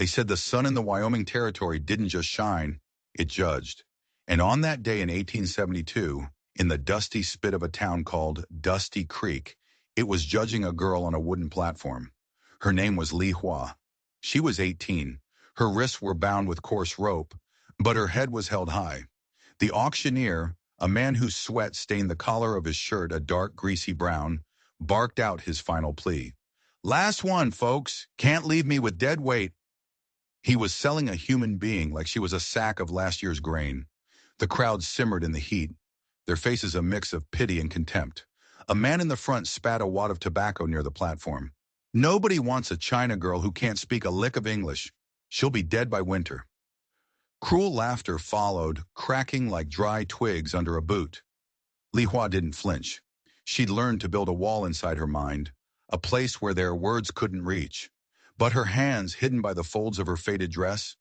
They said the sun in the Wyoming Territory didn't just shine, it judged. And on that day in 1872, in the dusty spit of a town called Dusty Creek, it was judging a girl on a wooden platform. Her name was Li Hua. She was 18. Her wrists were bound with coarse rope, but her head was held high. The auctioneer, a man whose sweat stained the collar of his shirt a dark, greasy brown, barked out his final plea. "Last one, folks. Can't leave me with dead weight." He was selling a human being like she was a sack of last year's grain. The crowd simmered in the heat, their faces a mix of pity and contempt. A man in the front spat a wad of tobacco near the platform. "Nobody wants a China girl who can't speak a lick of English. She'll be dead by winter." Cruel laughter followed, cracking like dry twigs under a boot. Li Hua didn't flinch. She'd learned to build a wall inside her mind, a place where their words couldn't reach. But her hands, hidden by the folds of her faded dress,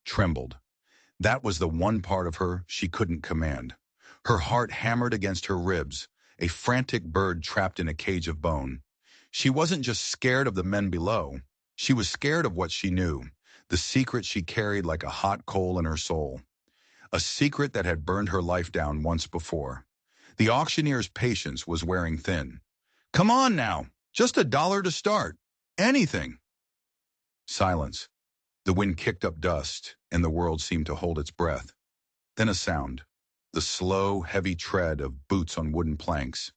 trembled. That was the one part of her she couldn't command. Her heart hammered against her ribs, a frantic bird trapped in a cage of bone. She wasn't just scared of the men below. She was scared of what she knew, the secret she carried like a hot coal in her soul. A secret that had burned her life down once before. The auctioneer's patience was wearing thin. "Come on now, just $1 to start. Anything." Silence. The wind kicked up dust, and the world seemed to hold its breath. Then a sound. The slow, heavy tread of boots on wooden planks.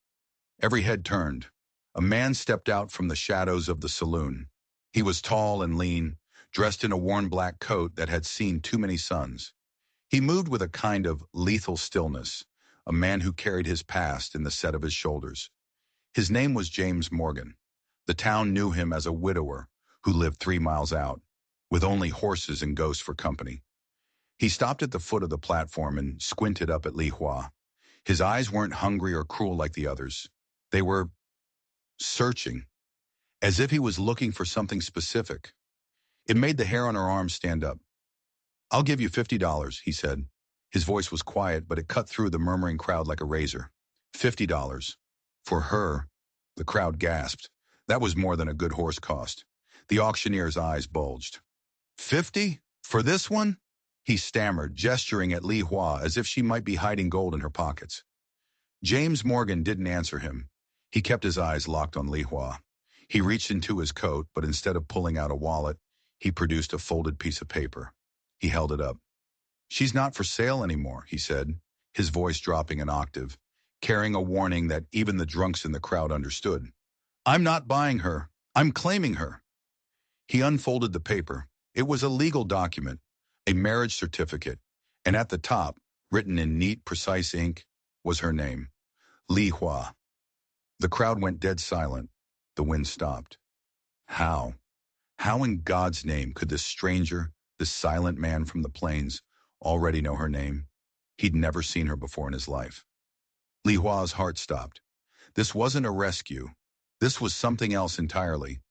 Every head turned. A man stepped out from the shadows of the saloon. He was tall and lean, dressed in a worn black coat that had seen too many suns. He moved with a kind of lethal stillness, a man who carried his past in the set of his shoulders. His name was James Morgan. The town knew him as a widower who lived 3 miles out, with only horses and ghosts for company. He stopped at the foot of the platform and squinted up at Li Hua. His eyes weren't hungry or cruel like the others. They were searching, as if he was looking for something specific. It made the hair on her arm stand up. "I'll give you $50, he said. His voice was quiet, but it cut through the murmuring crowd like a razor. $50. For her, the crowd gasped. That was more than a good horse cost. The auctioneer's eyes bulged. "50? For this one?" He stammered, gesturing at Li Hua as if she might be hiding gold in her pockets. James Morgan didn't answer him. He kept his eyes locked on Li Hua. He reached into his coat, but instead of pulling out a wallet, he produced a folded piece of paper. He held it up. "She's not for sale anymore," he said, his voice dropping an octave, carrying a warning that even the drunks in the crowd understood. "I'm not buying her. I'm claiming her." He unfolded the paper. It was a legal document, a marriage certificate, and at the top, written in neat, precise ink, was her name, Li Hua. The crowd went dead silent. The wind stopped. How in God's name could this stranger, this silent man from the plains, already know her name? He'd never seen her before in his life. Li Hua's heart stopped. This wasn't a rescue. This was something else entirely.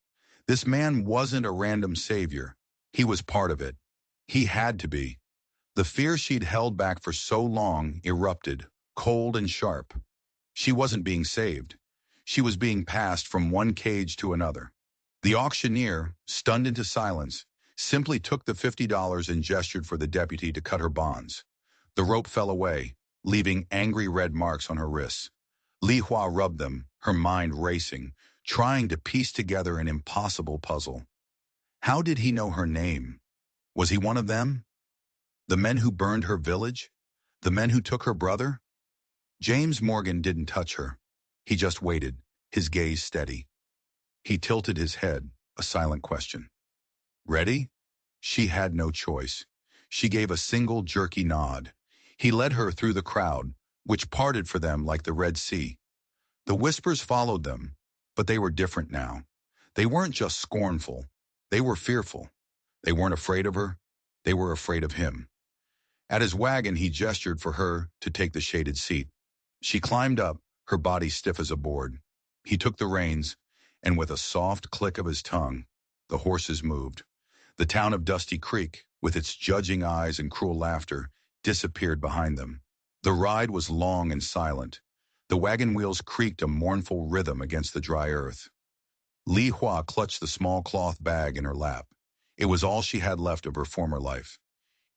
This man wasn't a random savior. He was part of it. He had to be. The fear she'd held back for so long erupted, cold and sharp. She wasn't being saved. She was being passed from one cage to another. The auctioneer, stunned into silence, simply took the $50 and gestured for the deputy to cut her bonds. The rope fell away, leaving angry red marks on her wrists. Li Hua rubbed them, her mind racing, trying to piece together an impossible puzzle. How did he know her name? Was he one of them? The men who burned her village? The men who took her brother? James Morgan didn't touch her. He just waited, his gaze steady. He tilted his head, a silent question. "Ready?" She had no choice. She gave a single jerky nod. He led her through the crowd, which parted for them like the Red Sea. The whispers followed them, but they were different now. They weren't just scornful. They were fearful. They weren't afraid of her. They were afraid of him. At his wagon, he gestured for her to take the shaded seat. She climbed up, her body stiff as a board. He took the reins, and with a soft click of his tongue, the horses moved. The town of Dusty Creek, with its judging eyes and cruel laughter, disappeared behind them. The ride was long and silent. The wagon wheels creaked a mournful rhythm against the dry earth. Li Hua clutched the small cloth bag in her lap. It was all she had left of her former life.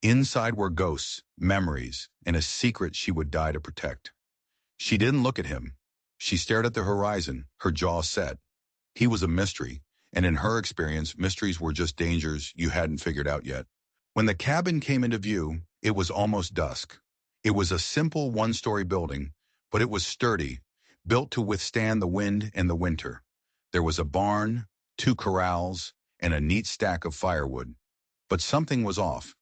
Inside were ghosts, memories, and a secret she would die to protect. She didn't look at him. She stared at the horizon, her jaw set. He was a mystery, and in her experience, mysteries were just dangers you hadn't figured out yet. When the cabin came into view, it was almost dusk. It was a simple one-story building, but it was sturdy, built to withstand the wind and the winter. There was a barn, two corrals, and a neat stack of firewood. But something was off.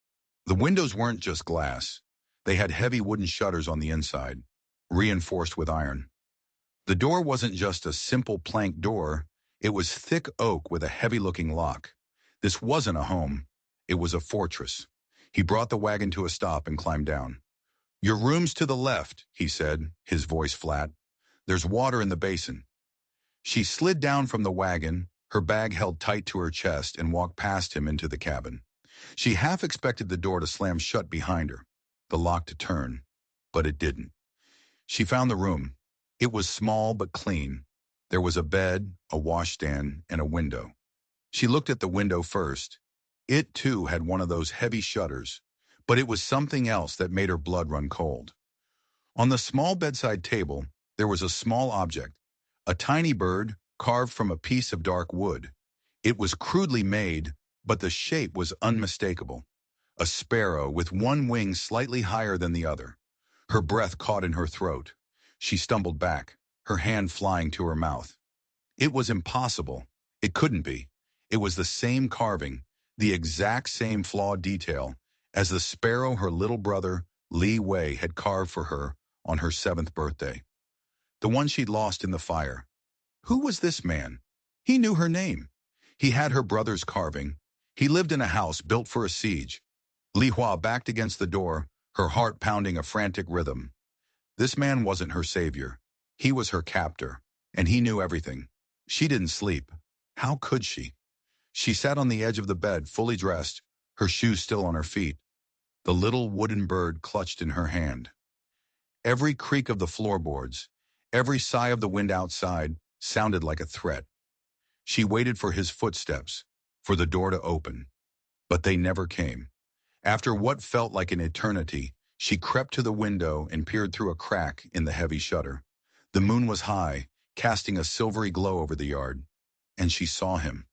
The windows weren't just glass. They had heavy wooden shutters on the inside, reinforced with iron. The door wasn't just a simple plank door. It was thick oak with a heavy-looking lock. This wasn't a home. It was a fortress. He brought the wagon to a stop and climbed down. "Your room's to the left," he said, his voice flat. "There's water in the basin." She slid down from the wagon, her bag held tight to her chest, and walked past him into the cabin. She half expected the door to slam shut behind her, the lock to turn, but it didn't. She found the room. It was small but clean. There was a bed, a washstand, and a window. She looked at the window first. It, too, had one of those heavy shutters, but it was something else that made her blood run cold. On the small bedside table, there was a small object, a tiny bird carved from a piece of dark wood. It was crudely made, but the shape was unmistakable. A sparrow with one wing slightly higher than the other. Her breath caught in her throat. She stumbled back, her hand flying to her mouth. It was impossible. It couldn't be. It was the same carving, the exact same flawed detail, as the sparrow her little brother, Li Wei, had carved for her on her 7th birthday. The one she'd lost in the fire. Who was this man? He knew her name. He had her brother's carving. He lived in a house built for a siege. Li Hua backed against the door, her heart pounding a frantic rhythm. This man wasn't her savior. He was her captor, and he knew everything. She didn't sleep. How could she? She sat on the edge of the bed, fully dressed, her shoes still on her feet, the little wooden bird clutched in her hand. Every creak of the floorboards, every sigh of the wind outside sounded like a threat. She waited for his footsteps, for the door to open. But they never came. After what felt like an eternity, she crept to the window and peered through a crack in the heavy shutter. The moon was high, casting a silvery glow over the yard, and she saw him.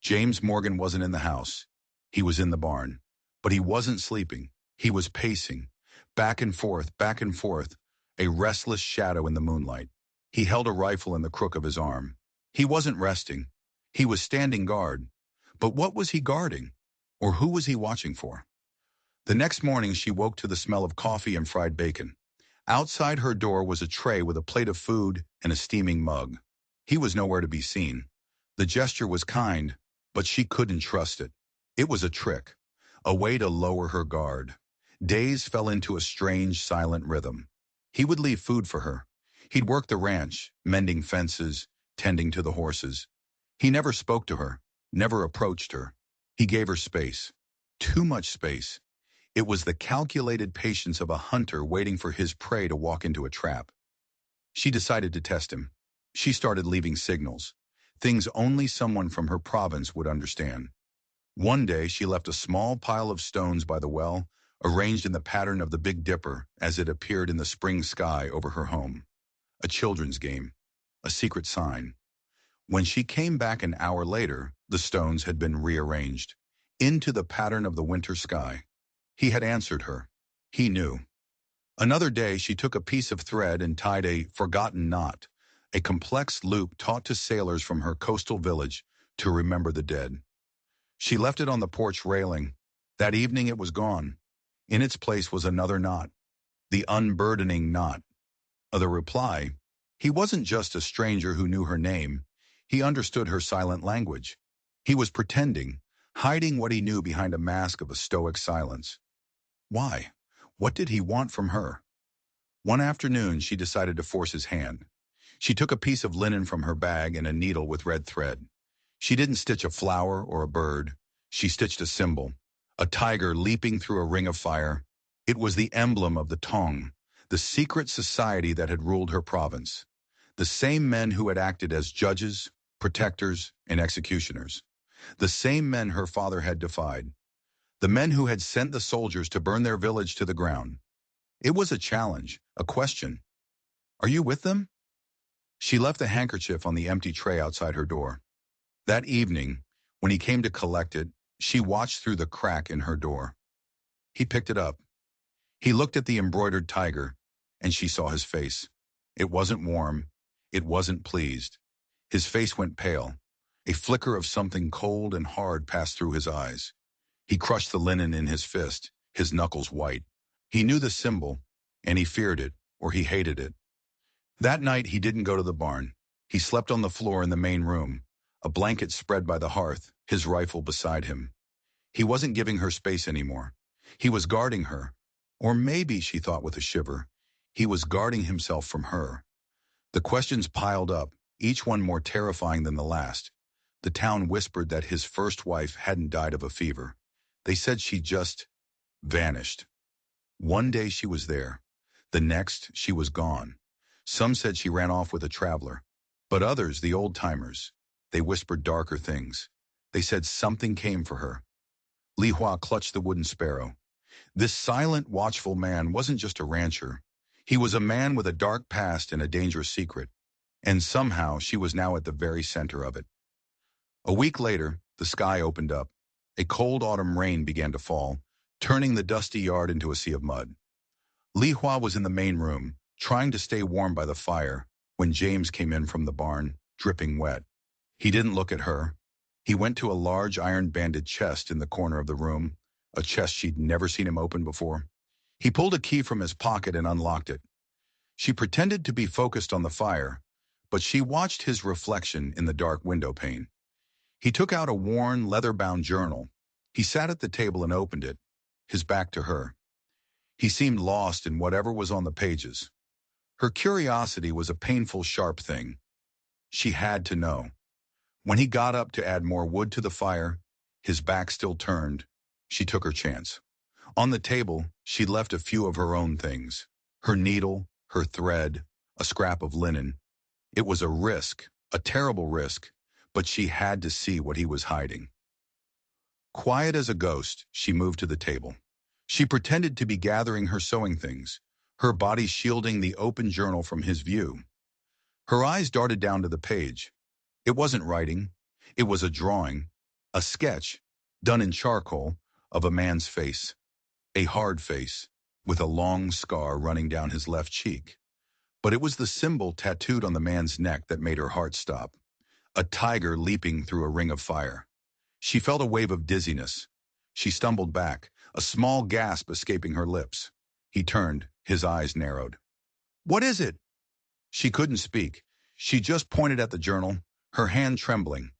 James Morgan wasn't in the house. He was in the barn. But he wasn't sleeping. He was pacing, back and forth, a restless shadow in the moonlight. He held a rifle in the crook of his arm. He wasn't resting. He was standing guard. But what was he guarding? Or who was he watching for? The next morning she woke to the smell of coffee and fried bacon. Outside her door was a tray with a plate of food and a steaming mug. He was nowhere to be seen. The gesture was kind, but she couldn't trust it. It was a trick, a way to lower her guard. Days fell into a strange, silent rhythm. He would leave food for her. He'd work the ranch, mending fences, tending to the horses. He never spoke to her, never approached her. He gave her space. Too much space. It was the calculated patience of a hunter waiting for his prey to walk into a trap. She decided to test him. She started leaving signals, things only someone from her province would understand. One day she left a small pile of stones by the well, arranged in the pattern of the Big Dipper as it appeared in the spring sky over her home. A children's game, a secret sign. When she came back an hour later, the stones had been rearranged, into the pattern of the winter sky. He had answered her. He knew. Another day she took a piece of thread and tied a forgotten knot, a complex loop taught to sailors from her coastal village to remember the dead. She left it on the porch railing. That evening it was gone. In its place was another knot, the unburdening knot. The reply, he wasn't just a stranger who knew her name. He understood her silent language. He was pretending, hiding what he knew behind a mask of a stoic silence. Why? What did he want from her? One afternoon she decided to force his hand. She took a piece of linen from her bag and a needle with red thread. She didn't stitch a flower or a bird. She stitched a symbol, a tiger leaping through a ring of fire. It was the emblem of the Tong, the secret society that had ruled her province. The same men who had acted as judges, protectors, and executioners. The same men her father had defied. The men who had sent the soldiers to burn their village to the ground. It was a challenge, a question. Are you with them? She left the handkerchief on the empty tray outside her door. That evening, when he came to collect it, she watched through the crack in her door. He picked it up. He looked at the embroidered tiger, and she saw his face. It wasn't warm. It wasn't pleased. His face went pale. A flicker of something cold and hard passed through his eyes. He crushed the linen in his fist, his knuckles white. He knew the symbol, and he feared it, or he hated it. That night he didn't go to the barn. He slept on the floor in the main room, a blanket spread by the hearth, his rifle beside him. He wasn't giving her space anymore. He was guarding her. Or maybe, she thought with a shiver, he was guarding himself from her. The questions piled up, each one more terrifying than the last. The town whispered that his first wife hadn't died of a fever. They said she just vanished. One day she was there. The next, she was gone. Some said she ran off with a traveler. But others, the old-timers, they whispered darker things. They said something came for her. Li Hua clutched the wooden sparrow. This silent, watchful man wasn't just a rancher. He was a man with a dark past and a dangerous secret. And somehow she was now at the very center of it. A week later, the sky opened up. A cold autumn rain began to fall, turning the dusty yard into a sea of mud. Li Hua was in the main room, trying to stay warm by the fire, when James came in from the barn, dripping wet. He didn't look at her. He went to a large iron-banded chest in the corner of the room, a chest she'd never seen him open before. He pulled a key from his pocket and unlocked it. She pretended to be focused on the fire, but she watched his reflection in the dark window pane. He took out a worn, leather-bound journal. He sat at the table and opened it, his back to her. He seemed lost in whatever was on the pages. Her curiosity was a painful, sharp thing. She had to know. When he got up to add more wood to the fire, his back still turned, she took her chance. On the table, she left a few of her own things. Her needle, her thread, a scrap of linen. It was a risk, a terrible risk, but she had to see what he was hiding. Quiet as a ghost, she moved to the table. She pretended to be gathering her sewing things, her body shielding the open journal from his view. Her eyes darted down to the page. It wasn't writing. It was a drawing, a sketch, done in charcoal, of a man's face. A hard face, with a long scar running down his left cheek. But it was the symbol tattooed on the man's neck that made her heart stop. A tiger leaping through a ring of fire. She felt a wave of dizziness. She stumbled back, a small gasp escaping her lips. He turned, his eyes narrowed. "What is it?" She couldn't speak. She just pointed at the journal, her hand trembling.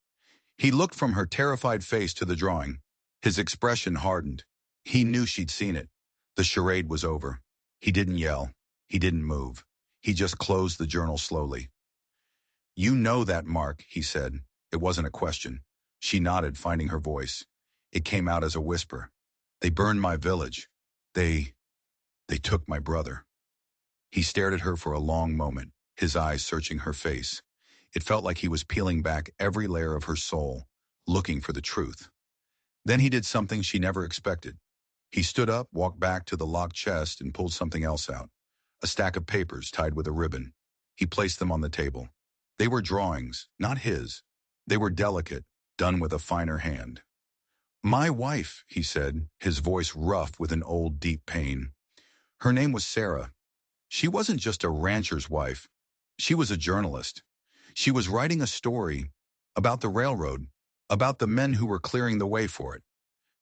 He looked from her terrified face to the drawing. His expression hardened. He knew she'd seen it. The charade was over. He didn't yell. He didn't move. He just closed the journal slowly. "You know that, Mark," he said. It wasn't a question. She nodded, finding her voice. It came out as a whisper. "They burned my village. They took my brother." He stared at her for a long moment, his eyes searching her face. It felt like he was peeling back every layer of her soul, looking for the truth. Then he did something she never expected. He stood up, walked back to the locked chest, and pulled something else out. A stack of papers tied with a ribbon. He placed them on the table. They were drawings, not his. They were delicate, done with a finer hand. "My wife," he said, his voice rough with an old, deep pain. Her name was Sarah. She wasn't just a rancher's wife. She was a journalist. She was writing a story about the railroad, about the men who were clearing the way for it.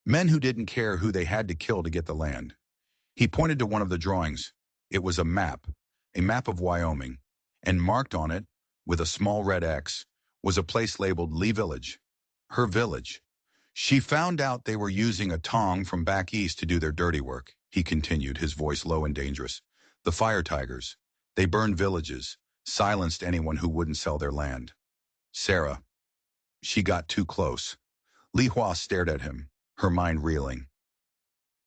Men who didn't care who they had to kill to get the land. He pointed to one of the drawings. It was a map of Wyoming, and marked on it, with a small red X, was a place labeled Lee Village. Her village. "She found out they were using a tong from back east to do their dirty work," he continued, his voice low and dangerous. "The fire tigers. They burned villages, silenced anyone who wouldn't sell their land. Sarah. She got too close." Li Hua stared at him, her mind reeling.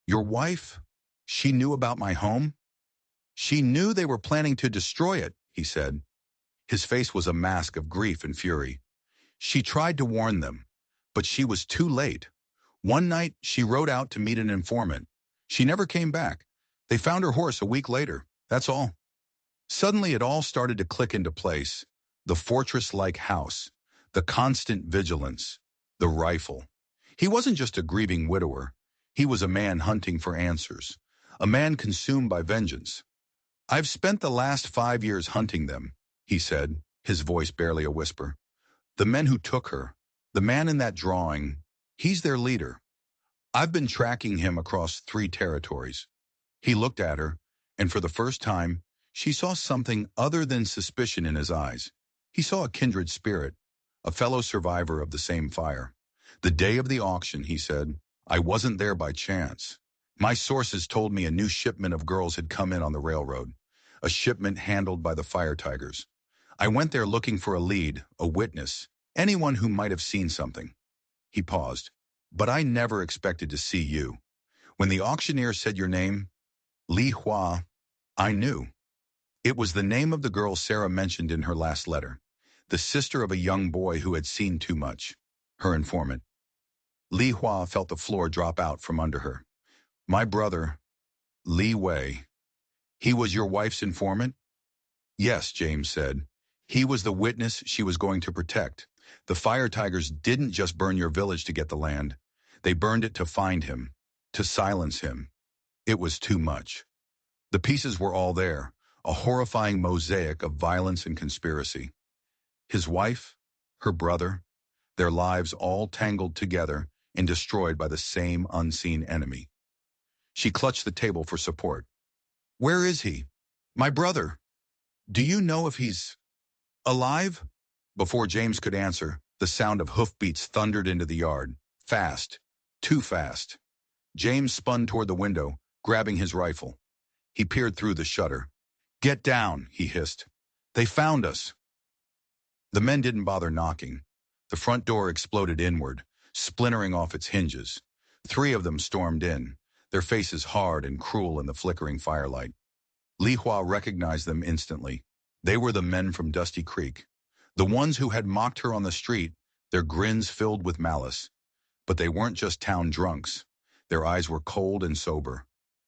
"Your wife? She knew about my home?" "She knew they were planning to destroy it," he said. His face was a mask of grief and fury. "She tried to warn them, But she was too late. One night, she rode out to meet an informant. She never came back. They found her horse a week later. That's all. Suddenly, it all started to click into place. The fortress-like house, the constant vigilance, the rifle. He wasn't just a grieving widower. He was a man hunting for answers, a man consumed by vengeance. "I've spent the last 5 years hunting them," he said, his voice barely a whisper. "The men who took her, the man in that drawing, he's their leader. I've been tracking him across 3 territories." He looked at her, and for the first time, she saw something other than suspicion in his eyes. He saw a kindred spirit, a fellow survivor of the same fire. "The day of the auction," he said, "I wasn't there by chance. My sources told me a new shipment of girls had come in on the railroad, a shipment handled by the fire tigers. I went there looking for a lead, a witness, anyone who might have seen something." He paused. "But I never expected to see you. When the auctioneer said your name, Li Hua, I knew. It was the name of the girl Sarah mentioned in her last letter, the sister of a young boy who had seen too much, her informant." Li Hua felt the floor drop out from under her. "My brother, Li Wei. He was your wife's informant?" "Yes," James said. "He was the witness she was going to protect. The fire tigers didn't just burn your village to get the land. They burned it to find him, to silence him. It was too much." The pieces were all there, a horrifying mosaic of violence and conspiracy. His wife, her brother, their lives all tangled together and destroyed by the same unseen enemy. She clutched the table for support. "Where is he? My brother. Do you know if he's alive?" Before James could answer, the sound of hoofbeats thundered into the yard. Fast. Too fast. James spun toward the window, grabbing his rifle. He peered through the shutter. "Get down," he hissed. "They found us." The men didn't bother knocking. The front door exploded inward, splintering off its hinges. 3 of them stormed in, their faces hard and cruel in the flickering firelight. Li Hua recognized them instantly. They were the men from Dusty Creek, the ones who had mocked her on the street, their grins filled with malice. But they weren't just town drunks. Their eyes were cold and sober.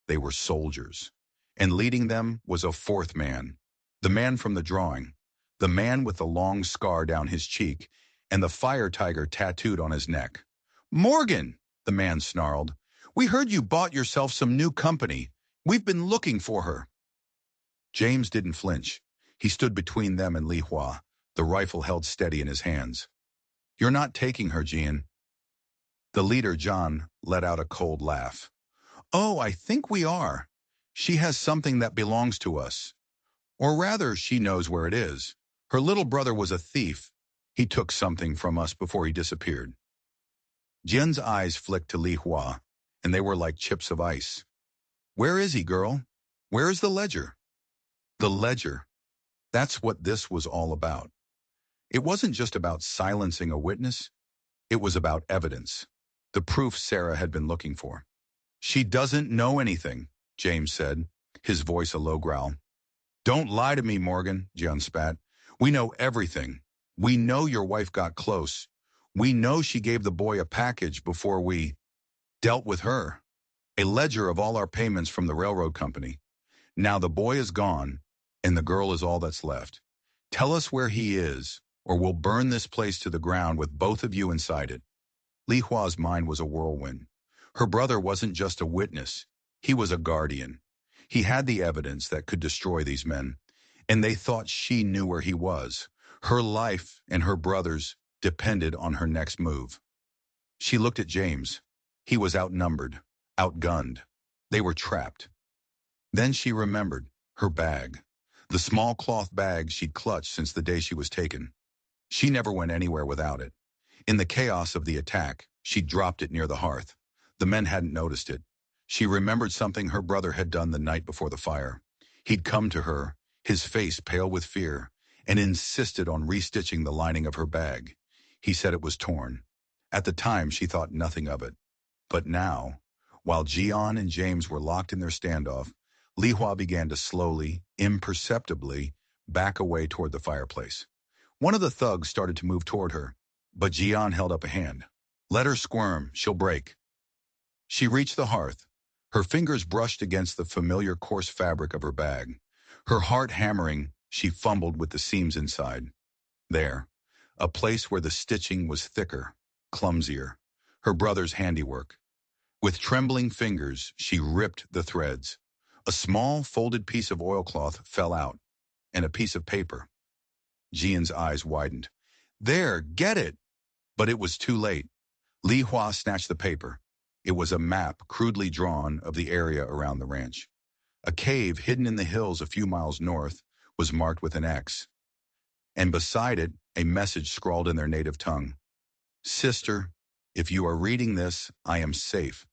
They were soldiers. And leading them was a 4th man, the man from the drawing, the man with the long scar down his cheek and the fire tiger tattooed on his neck. "Morgan," the man snarled, "we heard you bought yourself some new company. We've been looking for her." James didn't flinch. He stood between them and Li Hua, the rifle held steady in his hands. "You're not taking her, Jian." The leader, John, let out a cold laugh. "Oh, I think we are. She has something that belongs to us. Or rather, she knows where it is. Her little brother was a thief. He took something from us before he disappeared." Jian's eyes flicked to Li Hua, and they were like chips of ice. "Where is he, girl? Where is the ledger?" The ledger. That's what this was all about. It wasn't just about silencing a witness. It was about evidence, the proof Sarah had been looking for. "She doesn't know anything," James said, his voice a low growl. "Don't lie to me, Morgan," Jian spat. "We know everything. We know your wife got close. We know she gave the boy a package before we dealt with her. A ledger of all our payments from the railroad company. Now the boy is gone, and the girl is all that's left. Tell us where he is, or we'll burn this place to the ground with both of you inside it." Li Hua's mind was a whirlwind. Her brother wasn't just a witness. He was a guardian. He had the evidence that could destroy these men, and they thought she knew where he was. Her life and her brother's depended on her next move. She looked at James. He was outnumbered, outgunned. They were trapped. Then she remembered her bag, the small cloth bag she'd clutched since the day she was taken. She never went anywhere without it. In the chaos of the attack, she dropped it near the hearth. The men hadn't noticed it. She remembered something her brother had done the night before the fire. He'd come to her, his face pale with fear, and insisted on restitching the lining of her bag. He said it was torn. At the time, she thought nothing of it. But now, while Jian and James were locked in their standoff, Li Hua began to slowly, imperceptibly, back away toward the fireplace. One of the thugs started to move toward her, but Jian held up a hand. Let her squirm, she'll break. She reached the hearth. Her fingers brushed against the familiar coarse fabric of her bag. Her heart hammering, she fumbled with the seams inside. There, a place where the stitching was thicker, clumsier, her brother's handiwork. With trembling fingers, she ripped the threads. A small, folded piece of oilcloth fell out, and a piece of paper. Jian's eyes widened. There, get it! But it was too late. Li Hua snatched the paper. It was a map crudely drawn of the area around the ranch. A cave hidden in the hills a few miles north was marked with an X, and beside it, a message scrawled in their native tongue. Sister, if you are reading this, I am safe.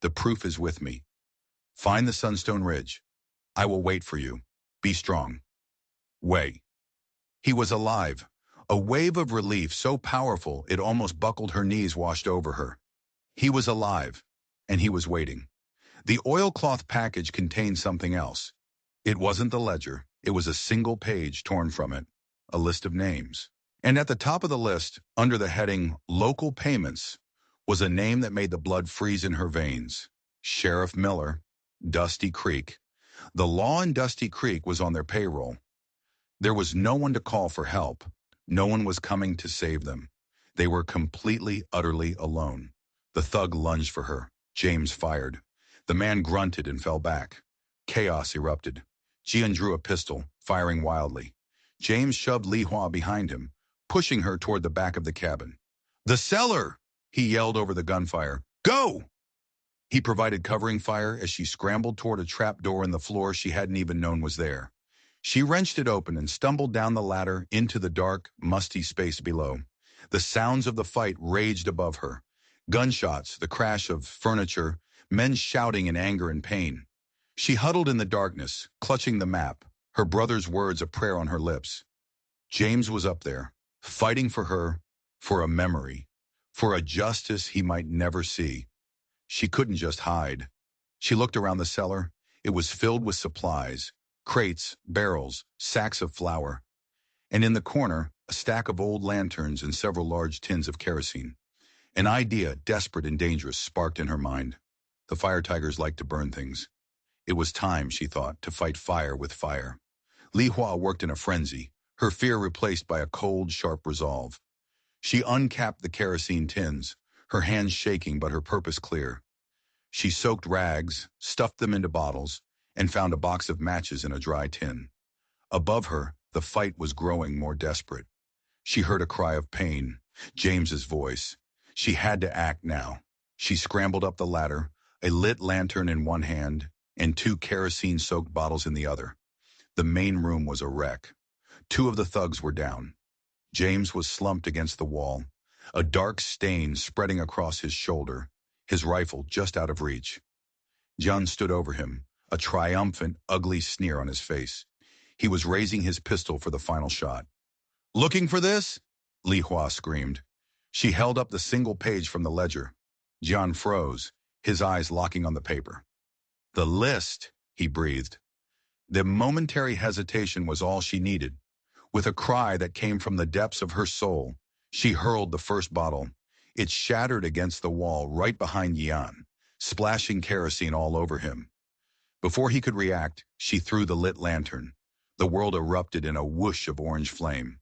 The proof is with me. Find the Sunstone Ridge. I will wait for you. Be strong. Wei. He was alive. A wave of relief so powerful it almost buckled her knees washed over her. He was alive, and he was waiting. The oilcloth package contained something else. It wasn't the ledger. It was a single page torn from it, a list of names. And at the top of the list, under the heading Local Payments, was a name that made the blood freeze in her veins. Sheriff Miller, Dusty Creek. The law in Dusty Creek was on their payroll. There was no one to call for help. No one was coming to save them. They were completely, utterly alone. The thug lunged for her. James fired. The man grunted and fell back. Chaos erupted. Jian drew a pistol, firing wildly. James shoved Li Hua behind him, pushing her toward the back of the cabin. The cellar! He yelled over the gunfire. Go! He provided covering fire as she scrambled toward a trap door in the floor she hadn't even known was there. She wrenched it open and stumbled down the ladder into the dark, musty space below. The sounds of the fight raged above her. Gunshots, the crash of furniture, men shouting in anger and pain. She huddled in the darkness, clutching the map, her brother's words a prayer on her lips. James was up there, fighting for her, for a memory, for a justice he might never see. She couldn't just hide. She looked around the cellar. It was filled with supplies, crates, barrels, sacks of flour. And in the corner, a stack of old lanterns and several large tins of kerosene. An idea, desperate and dangerous, sparked in her mind. The fire tigers liked to burn things. It was time, she thought, to fight fire with fire. Li Hua worked in a frenzy, her fear replaced by a cold, sharp resolve. She uncapped the kerosene tins, her hands shaking but her purpose clear. She soaked rags, stuffed them into bottles, and found a box of matches in a dry tin. Above her, the fight was growing more desperate. She heard a cry of pain, James's voice. She had to act now. She scrambled up the ladder, a lit lantern in one hand and 2 kerosene-soaked bottles in the other. The main room was a wreck. 2 of the thugs were down. James was slumped against the wall, a dark stain spreading across his shoulder, his rifle just out of reach. Jian stood over him, a triumphant, ugly sneer on his face. He was raising his pistol for the final shot. Looking for this? Li Hua screamed. She held up the single page from the ledger. Jian froze, his eyes locking on the paper. The list, he breathed. The momentary hesitation was all she needed. With a cry that came from the depths of her soul, she hurled the first bottle. It shattered against the wall right behind Yan, splashing kerosene all over him. Before he could react, she threw the lit lantern. The world erupted in a whoosh of orange flame.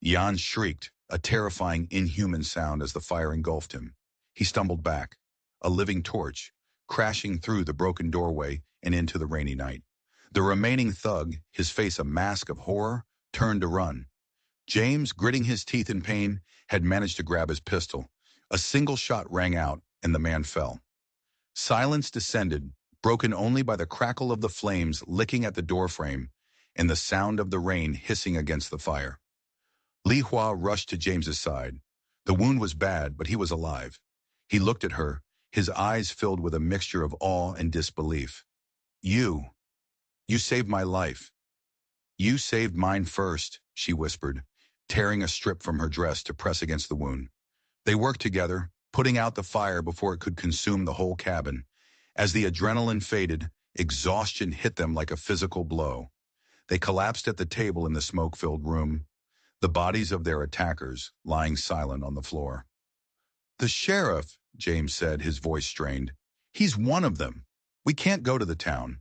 Yan shrieked, a terrifying, inhuman sound as the fire engulfed him. He stumbled back, a living torch, crashing through the broken doorway and into the rainy night. The remaining thug, his face a mask of horror, turned to run. James, gritting his teeth in pain, had managed to grab his pistol. A single shot rang out, and the man fell. Silence descended, broken only by the crackle of the flames licking at the doorframe and the sound of the rain hissing against the fire. Li Hua rushed to James's side. The wound was bad, but he was alive. He looked at her, his eyes filled with a mixture of awe and disbelief. You saved my life. You saved mine first, she whispered, tearing a strip from her dress to press against the wound. They worked together, putting out the fire before it could consume the whole cabin. As the adrenaline faded, exhaustion hit them like a physical blow. They collapsed at the table in the smoke-filled room, the bodies of their attackers lying silent on the floor. The sheriff, James said, his voice strained. He's one of them. We can't go to the town.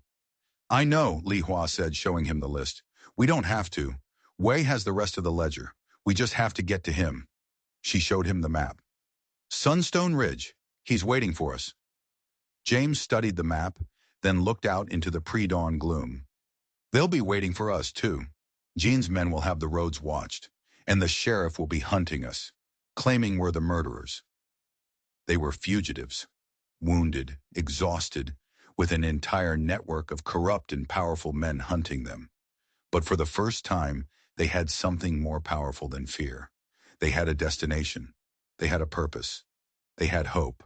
I know, Li Hua said, showing him the list. We don't have to. Wei has the rest of the ledger. We just have to get to him. She showed him the map. Sunstone Ridge. He's waiting for us. James studied the map, then looked out into the pre-dawn gloom. They'll be waiting for us, too. Jean's men will have the roads watched, and the sheriff will be hunting us, claiming we're the murderers. They were fugitives, wounded, exhausted, with an entire network of corrupt and powerful men hunting them. But for the first time, they had something more powerful than fear. They had a destination. They had a purpose. They had hope.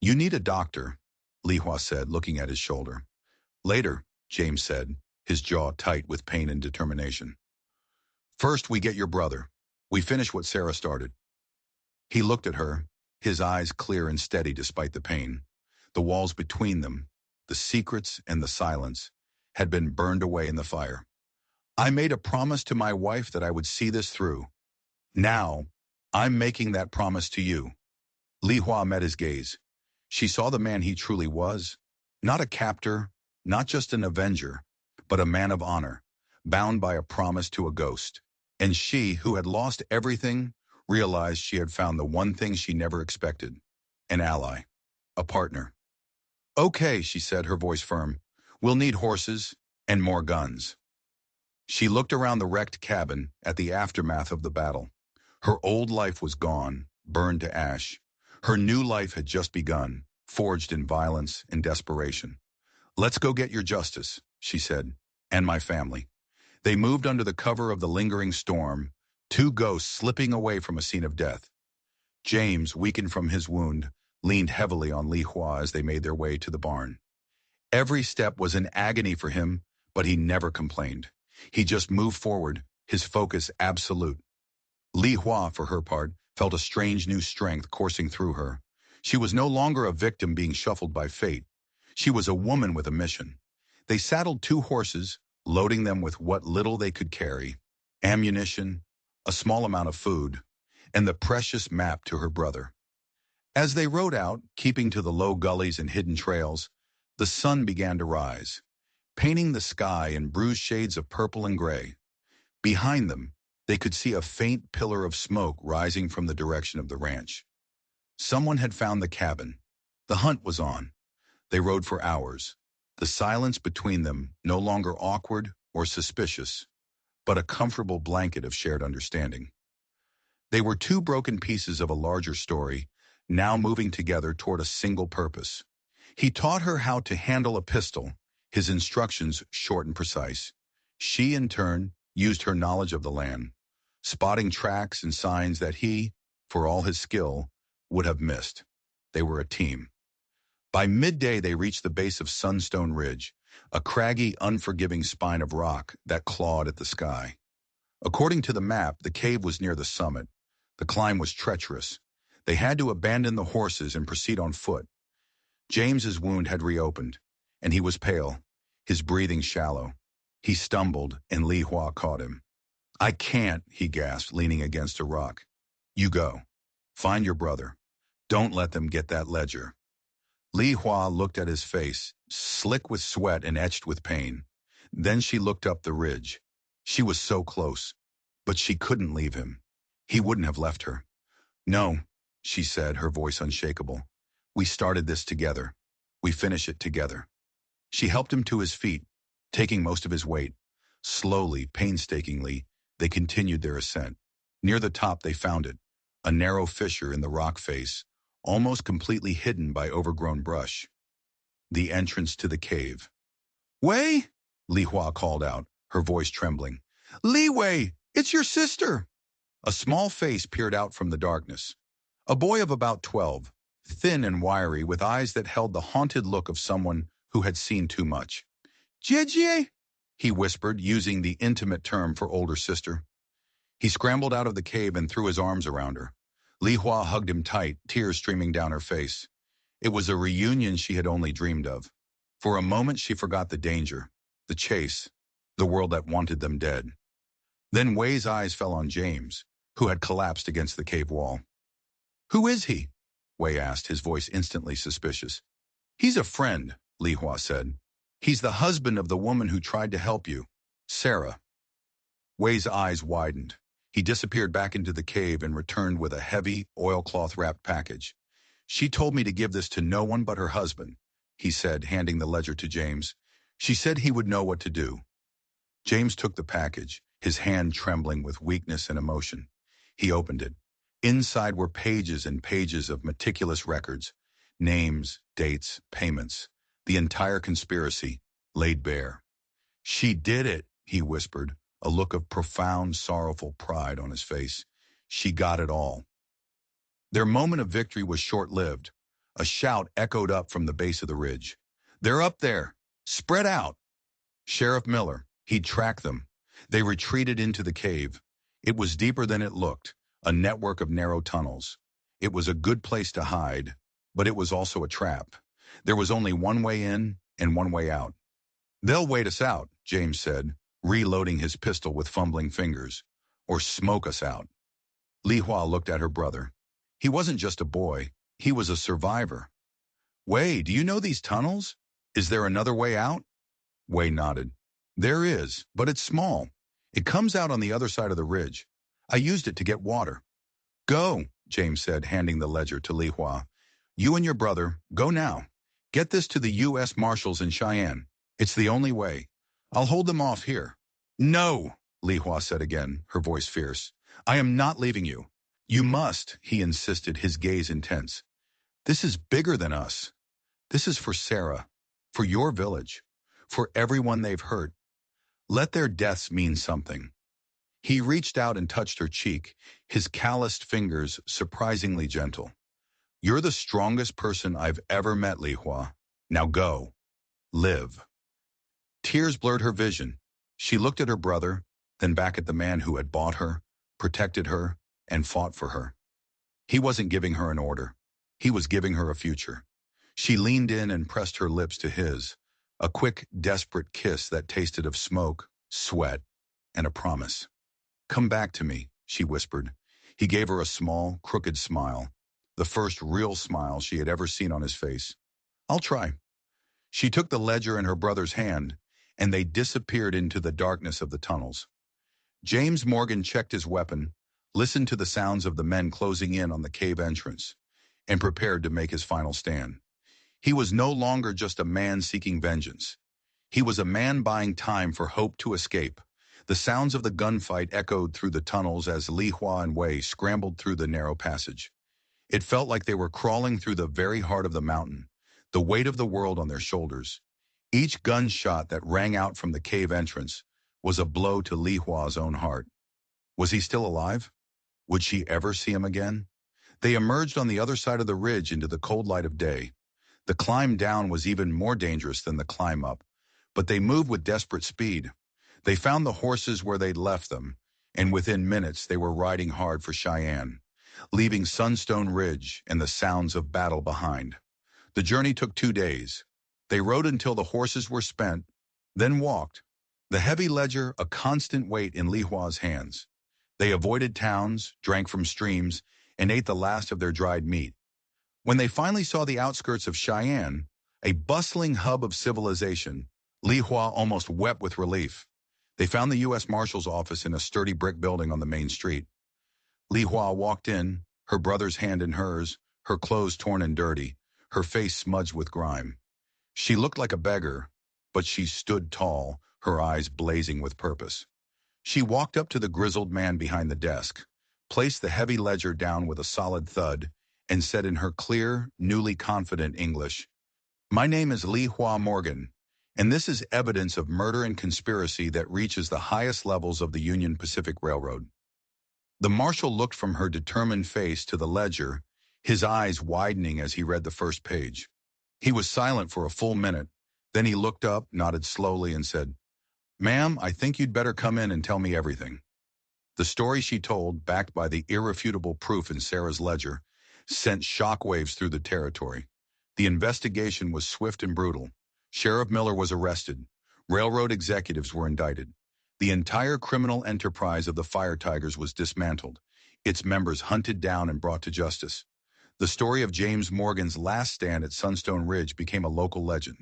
You need a doctor, Li Hua said, looking at his shoulder. Later, James said, his jaw tight with pain and determination. First, we get your brother. We finish what Sarah started. He looked at her, his eyes clear and steady despite the pain. The walls between them, the secrets and the silence, had been burned away in the fire. I made a promise to my wife that I would see this through. Now, I'm making that promise to you. Li Hua met his gaze. She saw the man he truly was, not a captor, not just an avenger, but a man of honor, bound by a promise to a ghost. And she, who had lost everything, realized she had found the one thing she never expected, an ally, a partner. Okay, she said, her voice firm. We'll need horses and more guns. She looked around the wrecked cabin at the aftermath of the battle. Her old life was gone, burned to ash. Her new life had just begun, forged in violence and desperation. Let's go get your justice, she said, and my family. They moved under the cover of the lingering storm, two ghosts slipping away from a scene of death. James, weakened from his wound, leaned heavily on Li Hua as they made their way to the barn. Every step was an agony for him, but he never complained. He just moved forward, his focus absolute. Li Hua, for her part, felt a strange new strength coursing through her. She was no longer a victim being shuffled by fate. She was a woman with a mission. They saddled two horses, loading them with what little they could carry, ammunition, a small amount of food, and the precious map to her brother. As they rode out, keeping to the low gullies and hidden trails, the sun began to rise, painting the sky in bruised shades of purple and gray. Behind them, they could see a faint pillar of smoke rising from the direction of the ranch. Someone had found the cabin. The hunt was on. They rode for hours, the silence between them no longer awkward or suspicious, but a comfortable blanket of shared understanding. They were two broken pieces of a larger story, now moving together toward a single purpose. He taught her how to handle a pistol, his instructions short and precise. She, in turn, used her knowledge of the land, spotting tracks and signs that he, for all his skill, would have missed. They were a team. By midday, they reached the base of Sunstone Ridge, a craggy, unforgiving spine of rock that clawed at the sky. According to the map, the cave was near the summit. The climb was treacherous. They had to abandon the horses and proceed on foot. James's wound had reopened, and he was pale, his breathing shallow. He stumbled, and Li Hua caught him. I can't, he gasped, leaning against a rock. You go. Find your brother. Don't let them get that ledger. Li Hua looked at his face, slick with sweat and etched with pain. Then she looked up the ridge. She was so close, but she couldn't leave him. He wouldn't have left her. No, she said, her voice unshakable. We started this together. We finish it together. She helped him to his feet, taking most of his weight. Slowly, painstakingly, they continued their ascent. Near the top they found it, a narrow fissure in the rock face, almost completely hidden by overgrown brush. The entrance to the cave. Wei? Li Hua called out, her voice trembling. Li Wei, it's your sister! A small face peered out from the darkness. A boy of about 12, thin and wiry, with eyes that held the haunted look of someone who had seen too much. Jie, he whispered, using the intimate term for older sister. He scrambled out of the cave and threw his arms around her. Li Hua hugged him tight, tears streaming down her face. It was a reunion she had only dreamed of. For a moment she forgot the danger, the chase, the world that wanted them dead. Then Wei's eyes fell on James, who had collapsed against the cave wall. Who is he? Wei asked, his voice instantly suspicious. He's a friend, Li Hua said. He's the husband of the woman who tried to help you, Sarah. Wei's eyes widened. He disappeared back into the cave and returned with a heavy, oilcloth-wrapped package. She told me to give this to no one but her husband, he said, handing the ledger to James. She said he would know what to do. James took the package, his hand trembling with weakness and emotion. He opened it. Inside were pages and pages of meticulous records, names, dates, payments. The entire conspiracy, laid bare. She did it, he whispered, a look of profound, sorrowful pride on his face. She got it all. Their moment of victory was short-lived. A shout echoed up from the base of the ridge. They're up there! Spread out! Sheriff Miller, he'd tracked them. They retreated into the cave. It was deeper than it looked, a network of narrow tunnels. It was a good place to hide, but it was also a trap. There was only one way in and one way out. They'll wait us out, James said, reloading his pistol with fumbling fingers, or smoke us out. Li Hua looked at her brother. He wasn't just a boy, he was a survivor. Wei, do you know these tunnels? Is there another way out? Wei nodded. There is, but it's small. It comes out on the other side of the ridge. I used it to get water. Go, James said, handing the ledger to Li Hua. You and your brother, go now. Get this to the U.S. Marshals in Cheyenne. It's the only way. I'll hold them off here. No, Li Hua said again, her voice fierce. I am not leaving you. You must, he insisted, his gaze intense. This is bigger than us. This is for Sarah, for your village, for everyone they've hurt. Let their deaths mean something. He reached out and touched her cheek, his calloused fingers surprisingly gentle. You're the strongest person I've ever met, Li Hua. Now go. Live. Tears blurred her vision. She looked at her brother, then back at the man who had bought her, protected her, and fought for her. He wasn't giving her an order. He was giving her a future. She leaned in and pressed her lips to his, a quick, desperate kiss that tasted of smoke, sweat, and a promise. Come back to me, she whispered. He gave her a small, crooked smile, the first real smile she had ever seen on his face. I'll try. She took the ledger in her brother's hand, and they disappeared into the darkness of the tunnels. James Morgan checked his weapon, listened to the sounds of the men closing in on the cave entrance, and prepared to make his final stand. He was no longer just a man seeking vengeance. He was a man buying time for hope to escape. The sounds of the gunfight echoed through the tunnels as Li Hua and Wei scrambled through the narrow passage. It felt like they were crawling through the very heart of the mountain, the weight of the world on their shoulders. Each gunshot that rang out from the cave entrance was a blow to Li Hua's own heart. Was he still alive? Would she ever see him again? They emerged on the other side of the ridge into the cold light of day. The climb down was even more dangerous than the climb up, but they moved with desperate speed. They found the horses where they'd left them, and within minutes they were riding hard for Cheyenne, leaving Sunstone Ridge and the sounds of battle behind. The journey took 2 days. They rode until the horses were spent, then walked, the heavy ledger a constant weight in Li Hua's hands. They avoided towns, drank from streams, and ate the last of their dried meat. When they finally saw the outskirts of Cheyenne, a bustling hub of civilization, Li Hua almost wept with relief. They found the U.S. Marshal's office in a sturdy brick building on the main street. Li Hua walked in, her brother's hand in hers, her clothes torn and dirty, her face smudged with grime. She looked like a beggar, but she stood tall, her eyes blazing with purpose. She walked up to the grizzled man behind the desk, placed the heavy ledger down with a solid thud, and said in her clear, newly confident English, "My name is Li Hua Morgan, and this is evidence of murder and conspiracy that reaches the highest levels of the Union Pacific Railroad." The marshal looked from her determined face to the ledger, his eyes widening as he read the first page. He was silent for a full minute. Then he looked up, nodded slowly, and said, "Ma'am, I think you'd better come in and tell me everything." The story she told, backed by the irrefutable proof in Sarah's ledger, sent shockwaves through the territory. The investigation was swift and brutal. Sheriff Miller was arrested. Railroad executives were indicted. The entire criminal enterprise of the Fire Tigers was dismantled, its members hunted down and brought to justice. The story of James Morgan's last stand at Sunstone Ridge became a local legend.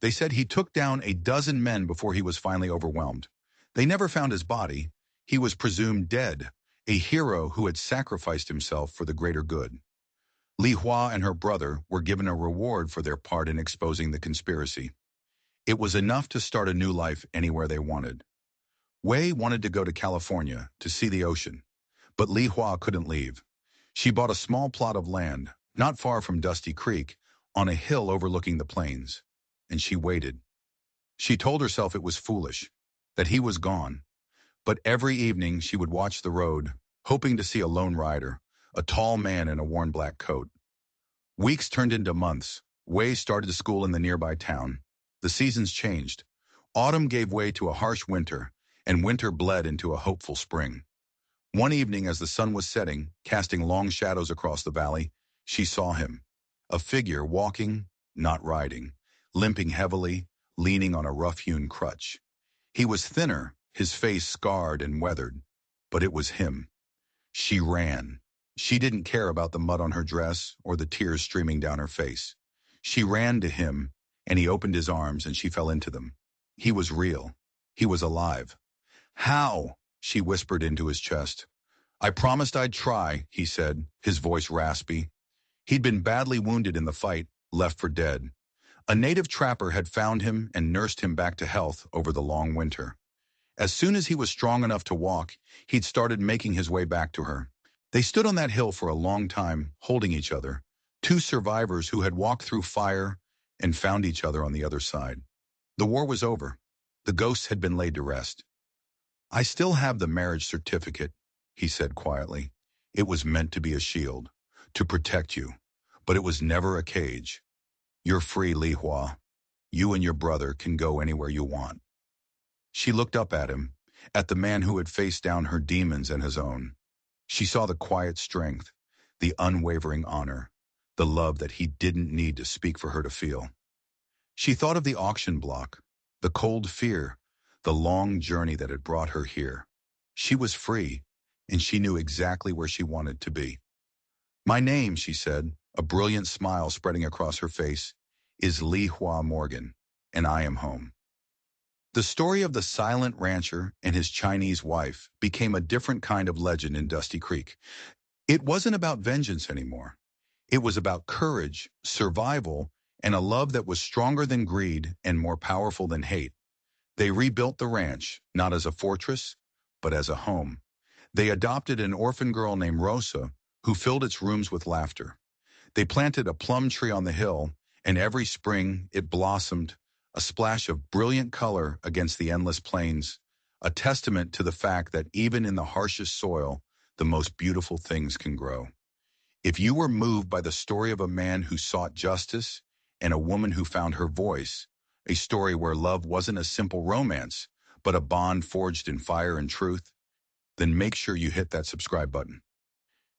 They said he took down a dozen men before he was finally overwhelmed. They never found his body. He was presumed dead, a hero who had sacrificed himself for the greater good. Li Hua and her brother were given a reward for their part in exposing the conspiracy. It was enough to start a new life anywhere they wanted. Wei wanted to go to California to see the ocean, but Li Hua couldn't leave. She bought a small plot of land, not far from Dusty Creek, on a hill overlooking the plains, and she waited. She told herself it was foolish, that he was gone, but every evening she would watch the road, hoping to see a lone rider, a tall man in a worn black coat. Weeks turned into months. Wei started school in the nearby town. The seasons changed. Autumn gave way to a harsh winter, and winter bled into a hopeful spring. One evening as the sun was setting, casting long shadows across the valley, she saw him. A figure walking, not riding, limping heavily, leaning on a rough-hewn crutch. He was thinner, his face scarred and weathered, but it was him. She ran. She didn't care about the mud on her dress or the tears streaming down her face. She ran to him, and he opened his arms and she fell into them. He was real. He was alive. "How?" she whispered into his chest. "I promised I'd try," he said, his voice raspy. He'd been badly wounded in the fight, left for dead. A native trapper had found him and nursed him back to health over the long winter. As soon as he was strong enough to walk, he'd started making his way back to her. They stood on that hill for a long time, holding each other, two survivors who had walked through fire and found each other on the other side. The war was over. The ghosts had been laid to rest. "I still have the marriage certificate," he said quietly. "It was meant to be a shield, to protect you, but it was never a cage. You're free, Li Hua. You and your brother can go anywhere you want." She looked up at him, at the man who had faced down her demons and his own. She saw the quiet strength, the unwavering honor, the love that he didn't need to speak for her to feel. She thought of the auction block, the cold fear, the long journey that had brought her here. She was free, and she knew exactly where she wanted to be. "My name," she said, a brilliant smile spreading across her face, "is Li Hua Morgan, and I am home." The story of the silent rancher and his Chinese wife became a different kind of legend in Dusty Creek. It wasn't about vengeance anymore. It was about courage, survival, and a love that was stronger than greed and more powerful than hate. They rebuilt the ranch, not as a fortress, but as a home. They adopted an orphan girl named Rosa, who filled its rooms with laughter. They planted a plum tree on the hill, and every spring it blossomed, a splash of brilliant color against the endless plains, a testament to the fact that even in the harshest soil, the most beautiful things can grow. If you were moved by the story of a man who sought justice and a woman who found her voice, a story where love wasn't a simple romance, but a bond forged in fire and truth, then make sure you hit that subscribe button.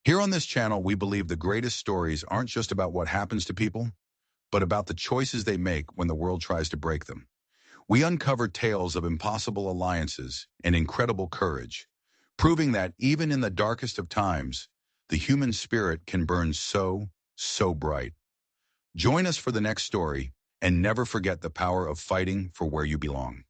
Here on this channel, we believe the greatest stories aren't just about what happens to people, but about the choices they make when the world tries to break them. We uncover tales of impossible alliances and incredible courage, proving that even in the darkest of times, the human spirit can burn so bright. Join us for the next story, and never forget the power of fighting for where you belong.